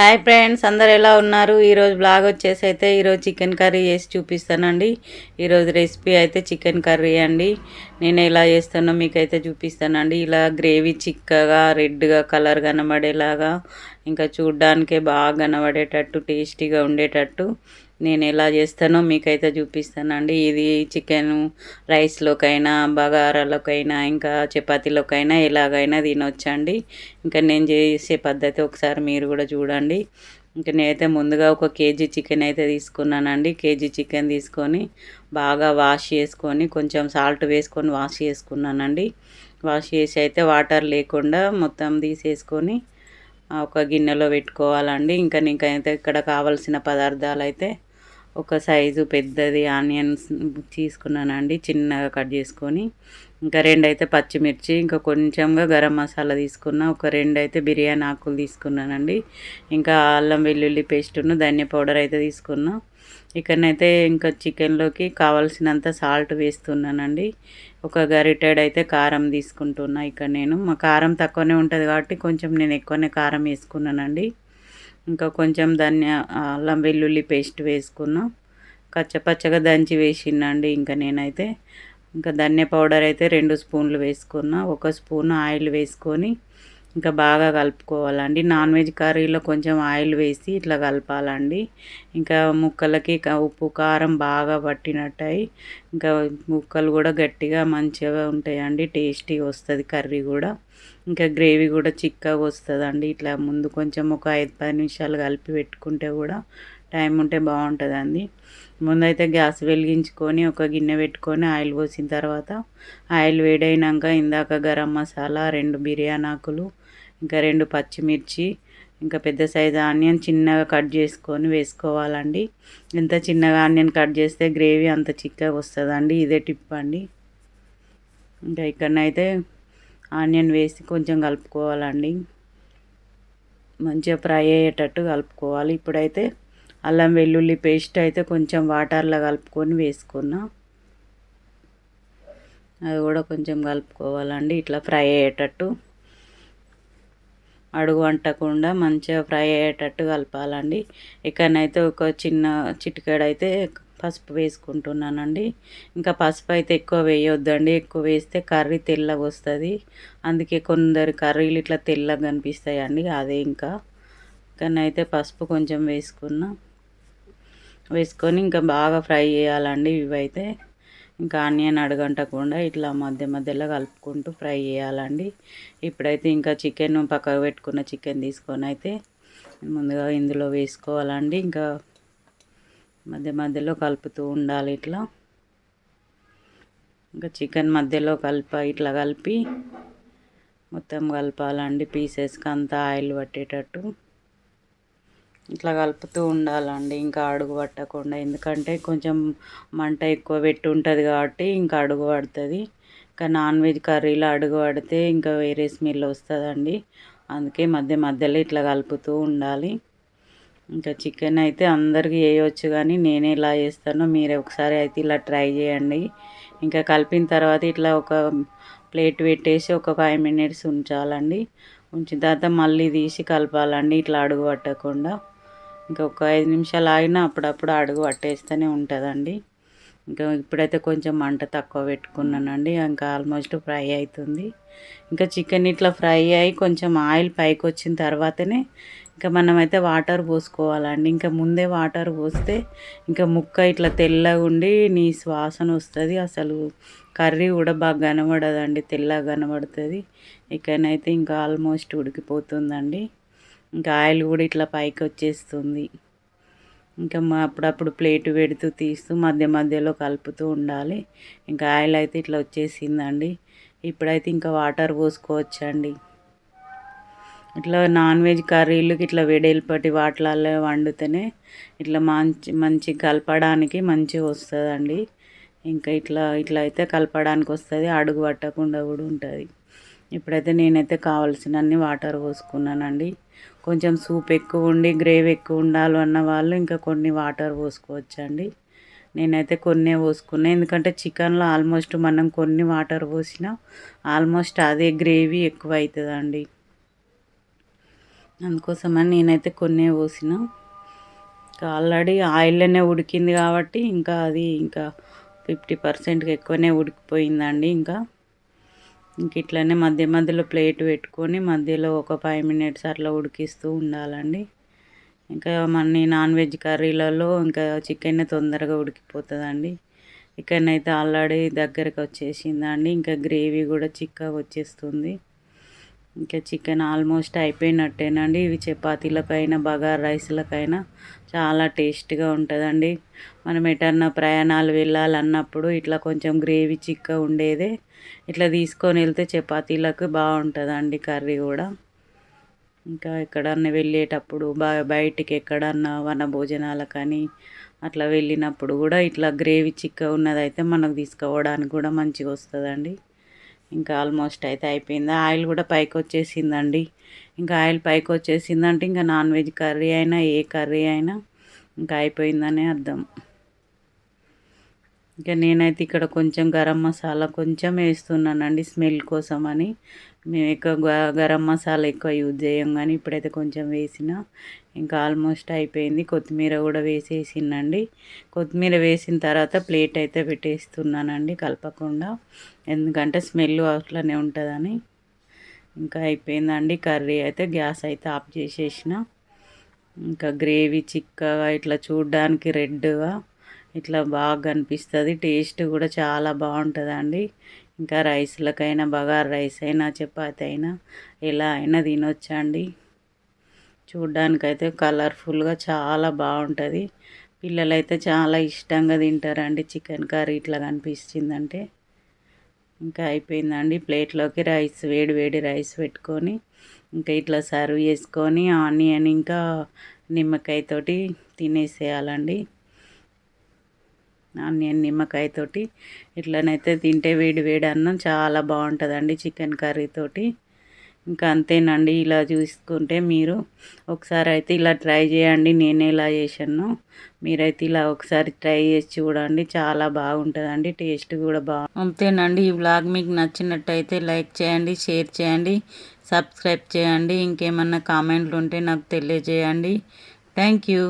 Hi friends, అందరు ఎలా ఉన్నారు? ఈరోజు బ్లాగ్ వచ్చేసి అయితే ఈరోజు చికెన్ కర్రీ చేసి చూపిస్తానండి. ఈరోజు రెసిపీ అయితే చికెన్ కర్రీ అండి. నేను ఎలా చేస్తానో మీకైతే చూపిస్తానండి. ఇలా గ్రేవీ చిక్కగా రెడ్గా కలర్ కనబడేలాగా, ఇంకా చూడ్డానికే బాగా కనబడేటట్టు టేస్టీగా ఉండేటట్టు నేను ఎలా చేస్తానో మీకైతే చూపిస్తానండి. ఇది చికెన్ రైస్లోకైనా, బగారాలోకైనా, ఇంకా చపాతీలోకైనా ఎలాగైనా తినొచ్చండి. ఇంకా నేను చేసే పద్ధతి ఒకసారి మీరు కూడా చూడండి. ఇంకా నేనైతే ముందుగా ఒక కేజీ చికెన్ అయితే తీసుకున్నానండి. కేజీ చికెన్ తీసుకొని బాగా వాష్ చేసుకొని కొంచెం సాల్ట్ వేసుకొని వాష్ చేసుకున్నానండి. వాష్ చేసి అయితే వాటర్ లేకుండా మొత్తం తీసేసుకొని ఒక గిన్నెలో పెట్టుకోవాలండి. ఇంకైతే ఇక్కడ కావాల్సిన పదార్థాలు అయితే ఒక సైజు పెద్దది ఆనియన్స్ తీసుకున్నానండి, చిన్నగా కట్ చేసుకొని. ఇంకా 2 అయితే పచ్చిమిర్చి, ఇంకా కొంచెంగా గరం మసాలా తీసుకున్నా. ఒక 2 అయితే బిర్యానీ ఆకులు తీసుకున్నానండి. ఇంకా అల్లం వెల్లుల్లి పేస్టును ధనియా పౌడర్ అయితే తీసుకున్నా. ఇక్కడనైతే ఇంకా చికెన్లోకి కావాల్సినంత సాల్ట్ వేస్తున్నానండి. ఒక గరిటెడైతే కారం తీసుకుంటున్నా. ఇక్కడ నేను మా కారం తక్కువనే ఉంటుంది కాబట్టి కొంచెం నేను ఎక్కువనే కారం వేసుకున్నానండి. ఇంకా కొంచెం అల్లం వెల్లుల్లి పేస్ట్ వేసుకున్నా. కచ్చపచ్చగా దంచి వేసిందండి. ఇంకా నేనైతే ఇంకా ధనియా పౌడర్ అయితే 2 స్పూన్లు వేసుకున్నా. 1 స్పూన్ ఆయిల్ వేసుకొని ఇంకా బాగా కలుపుకోవాలండి. నాన్ వెజ్ కర్రీలో కొంచెం ఆయిల్ వేసి ఇట్లా కలపాలండి. ఇంకా ముక్కలకి ఉప్పు కారం బాగా పట్టినట్టయి ఇంకా ముక్కలు కూడా గట్టిగా మంచిగా ఉంటాయండి. టేస్టీగా వస్తుంది కర్రీ కూడా. ఇంకా గ్రేవీ కూడా చిక్కగా వస్తుందండి. ఇట్లా ముందు కొంచెం ఒక 5-10 నిమిషాలు కలిపి పెట్టుకుంటే కూడా టైం ఉంటే బాగుంటుందండి. ముందైతే గ్యాస్ వెలిగించుకొని ఒక గిన్నె పెట్టుకొని ఆయిల్ పోసిన తర్వాత ఆయిల్ వేడైనాక ఇందాక గరం మసాలా, 2 బిర్యానీ ఆకులు, ఇంకా 2 పచ్చిమిర్చి, ఇంకా పెద్ద సైజు ఆనియన్ చిన్నగా కట్ చేసుకొని వేసుకోవాలండి. ఎంత చిన్నగా ఆనియన్ కట్ చేస్తే గ్రేవీ అంత చిక్కగా వస్తుందండి. ఇదే టిప్ అండి. ఇంకా ఇక్కడనైతే ఆనియన్ వేసి కొంచెం కలుపుకోవాలండి. మంచిగా ఫ్రై అయ్యేటట్టు కలుపుకోవాలి. ఇప్పుడైతే అల్లం వెల్లుల్లి పేస్ట్ అయితే కొంచెం వాటర్లో కలుపుకొని వేసుకున్నా. అది కూడా కొంచెం కలుపుకోవాలండి. ఇట్లా ఫ్రై అయ్యేటట్టు, అడుగు అంటకుండా మంచిగా ఫ్రై అయ్యేటట్టు కలపాలండి. ఇక్కడనైతే ఒక చిన్న చిటికెడైతే పసుపు వేసుకుంటున్నానండి. ఇంకా పసుపు అయితే ఎక్కువ వేయొద్దండి. ఎక్కువ వేస్తే కర్రీ తెల్లగా వస్తుంది. అందుకే కొందరు కర్రీలు ఇట్లా తెల్లగా కనిపిస్తాయండి. అదే ఇక్కడనైతే పసుపు కొంచెం వేసుకొని ఇంకా బాగా ఫ్రై చేయాలండి. ఇవైతే ఇంకా ఆనియన్ అడుగంటకుండా ఇట్లా మధ్య మధ్యలో కలుపుకుంటూ ఫ్రై చేయాలండి. ఇప్పుడైతే ఇంకా చికెన్ పక్కకు పెట్టుకున్న చికెన్ తీసుకొని అయితే ముందుగా ఇందులో వేసుకోవాలండి. ఇంకా మధ్య మధ్యలో కలుపుతూ ఉండాలి. ఇట్లా ఇంకా చికెన్ మధ్యలో ఇట్లా కలిపి మొత్తం కలపాలండి. పీసెస్కి అంతా ఆయిల్ పట్టేటట్టు ఇట్లా కలుపుతూ ఉండాలండి. ఇంకా అడుగు పట్టకుండా, ఎందుకంటే కొంచెం మంట ఎక్కువ పెట్టి ఉంటుంది కాబట్టి ఇంకా అడుగు పడుతుంది. ఇంకా నాన్ వెజ్ కర్రీలో అడుగు పడితే ఇంకా వేరే స్మెల్ వస్తుందండి. అందుకే మధ్య మధ్యలో ఇట్లా కలుపుతూ ఉండాలి. ఇంకా చికెన్ అయితే అందరికీ వేయవచ్చు, కానీ నేను ఎలా చేస్తానో మీరే ఒకసారి అయితే ఇలా ట్రై చేయండి. ఇంకా కలిపిన తర్వాత ఇట్లా ఒక ప్లేట్ పెట్టేసి ఒక 5 మినిట్స్ ఉంచాలండి. ఉంచిన తర్వాత మళ్ళీ తీసి కలపాలండి, ఇట్లా అడుగు పట్టకుండా. ఇంకా ఒక 5 నిమిషాలు ఆగినా అప్పుడప్పుడు అడుగు పట్టేస్తూనే ఉంటుందండి. ఇంకా ఇప్పుడైతే కొంచెం మంట తక్కువ పెట్టుకున్నానండి. ఇంకా ఆల్మోస్ట్ ఫ్రై అవుతుంది. ఇంకా చికెన్ ఇట్లా ఫ్రై అయ్యి కొంచెం ఆయిల్ పైకి వచ్చిన తర్వాతనే ఇంకా మనమైతే వాటర్ పోసుకోవాలండి. ఇంకా ముందే వాటర్ పోస్తే ఇంకా ముక్క ఇట్లా తెల్లగా ఉండి నీ వాసన వస్తుంది. అసలు కర్రీ కూడా బాగా కనబడదండి, తెల్లగా కనబడుతుంది. ఇక్కడనైతే ఇంకా ఆల్మోస్ట్ ఉడికిపోతుందండి. ఇంకా ఆయిల్ కూడా ఇట్లా పైకి వచ్చేస్తుంది. ఇంకా అప్పుడప్పుడు ప్లేట్ పెడుతూ తీస్తూ మధ్య మధ్యలో కలుపుతూ ఉండాలి. ఇంకా ఆయిల్ అయితే ఇట్లా వచ్చేసిందండి. ఇప్పుడైతే ఇంకా వాటర్ పోసుకోవచ్చండి. ఇట్లా నాన్ వెజ్ కర్రీలకి ఇట్లా వెడల్పటి వాటిలలో వండితేనే ఇట్లా మంచి కలపడానికి మంచిగా వస్తుందండి. ఇంకా ఇట్లా అయితే కలపడానికి వస్తుంది, అడుగు పట్టకుండా కూడా ఉంటుంది. ఇప్పుడైతే నేనైతే కావాల్సినన్ని వాటర్ పోసుకున్నానండి. కొంచెం సూప్ ఎక్కువ ఉండి గ్రేవీ ఎక్కువ ఉండాలి అన్న వాళ్ళు ఇంకా కొన్ని వాటర్ పోసుకోవచ్చండి. నేనైతే కొన్నే పోసుకున్నాను, ఎందుకంటే చికెన్లో ఆల్మోస్ట్ మనం కొన్ని వాటర్ పోసినా ఆల్మోస్ట్ అదే గ్రేవీ ఎక్కువ అవుతుందండి. అందుకోసమని నేనైతే కొన్నే పోసిన. ఆల్రెడీ ఆయిల్లోనే ఉడికింది కాబట్టి ఇంకా అది ఇంకా 50%కి ఎక్కువనే ఉడికిపోయిందండి. ఇంక ఇట్లనే మధ్య మధ్యలో ప్లేట్ పెట్టుకొని మధ్యలో ఒక 5 మినిట్స్ అట్లా ఉడికిస్తూ ఉండాలండి. ఇంకా నాన్ వెజ్ కర్రీలలో ఇంకా చికెన్ తొందరగా ఉడికిపోతుందండి. ఇక్కడనైతే ఆల్రెడీ దగ్గరకు వచ్చేసిందండి. ఇంకా గ్రేవీ కూడా చిక్కగా వచ్చేస్తుంది. ఇంకా చికెన్ ఆల్మోస్ట్ అయిపోయినట్టేనండి. ఇవి చపాతీలకైనా బగారా రైస్లకైనా చాలా టేస్ట్గా ఉంటుందండి. మనం ఎటన్నా ప్రయాణాలు వెళ్ళాలన్నప్పుడు ఇట్లా కొంచెం గ్రేవీ చిక్కగా ఉండేదే ఇట్లా తీసుకొని వెళ్తే చపాతీలకు బాగుంటుందండి కర్రీ కూడా. ఇంకా ఎక్కడన్నా వెళ్ళేటప్పుడు బయటికి ఎక్కడన్నా వనభోజనాలకని అట్లా వెళ్ళినప్పుడు కూడా ఇట్లా గ్రేవీ చిక్కగా ఉన్నదైతే మనకు తీసుకోవడానికి కూడా మంచిగా వస్తుందండి. ఇంకా ఆల్మోస్ట్ అయితే అయిపోయింది. ఆయిల్ కూడా పైకి వచ్చేసిందండి. ఇంకా ఆయిల్ పైకి వచ్చేసిందంటే ఇంకా నాన్ వెజ్ కర్రీ అయినా ఏ కర్రీ అయినా ఇంకా అయిపోయిందనే అర్థం. ఇంకా నేనైతే ఇక్కడ కొంచెం గరం మసాలా కొంచెం వేస్తున్నానండి స్మెల్ కోసం అని. మేము ఎక్కువ గరం మసాలా ఎక్కువ యూజ్ చేయం కానీ ఇప్పుడైతే కొంచెం వేసిన. ఇంకా ఆల్మోస్ట్ అయిపోయింది. కొత్తిమీర కూడా వేసేసిందండి. కొత్తిమీర వేసిన తర్వాత ప్లేట్ అయితే పెట్టేస్తున్నానండి కలపకుండా, ఎందుకంటే స్మెల్ అట్లనే ఉంటుందని. ఇంకా అయిపోయిందండి కర్రీ అయితే. గ్యాస్ అయితే ఆఫ్ చేసేసిన. ఇంకా గ్రేవీ చిక్కగా ఇట్లా చూడ్డానికి రెడ్గా ఇట్లా బాగా కనిపిస్తుంది. టేస్ట్ కూడా చాలా బాగుంటుందండి. ఇంకా రైస్లకైనా బగారా రైస్ అయినా చపాతీ అయినా ఎలా అయినా తినొచ్చండి. చూడ్డానికైతే కలర్ఫుల్గా చాలా బాగుంటుంది. పిల్లలైతే చాలా ఇష్టంగా తింటారండి చికెన్ కర్రీ ఇట్లా కనిపించిందంటే. ఇంకా అయిపోయిందండి. ప్లేట్లోకి రైస్ వేడి వేడి రైస్ పెట్టుకొని ఇంకా ఇట్లా సర్వ్ చేసుకొని ఆనియన్ ఇంకా నిమ్మకాయతోటి తినేసేయాలండి. ఆనియన్ నిమ్మకాయతోటి ఇట్లనైతే తింటే వేడి వేడి అన్నం చాలా బాగుంటుందండి చికెన్ కర్రీతోటి. ఇంకా అంతేనండి. ఇలా చూసుకుంటే మీరు ఒకసారి అయితే ఇలా ట్రై చేయండి. నేను ఎలా చేశాను మీరైతే ఇలా ఒకసారి ట్రై చేసి చూడండి. చాలా బాగుంటుందండి. టేస్ట్ కూడా అంతేనండి. ఈ వ్లాగ్ మీకు నచ్చినట్టయితే లైక్ చేయండి, షేర్ చేయండి, సబ్స్క్రైబ్ చేయండి. ఇంకేమన్నా కామెంట్లు ఉంటే నాకు తెలియజేయండి. Thank you.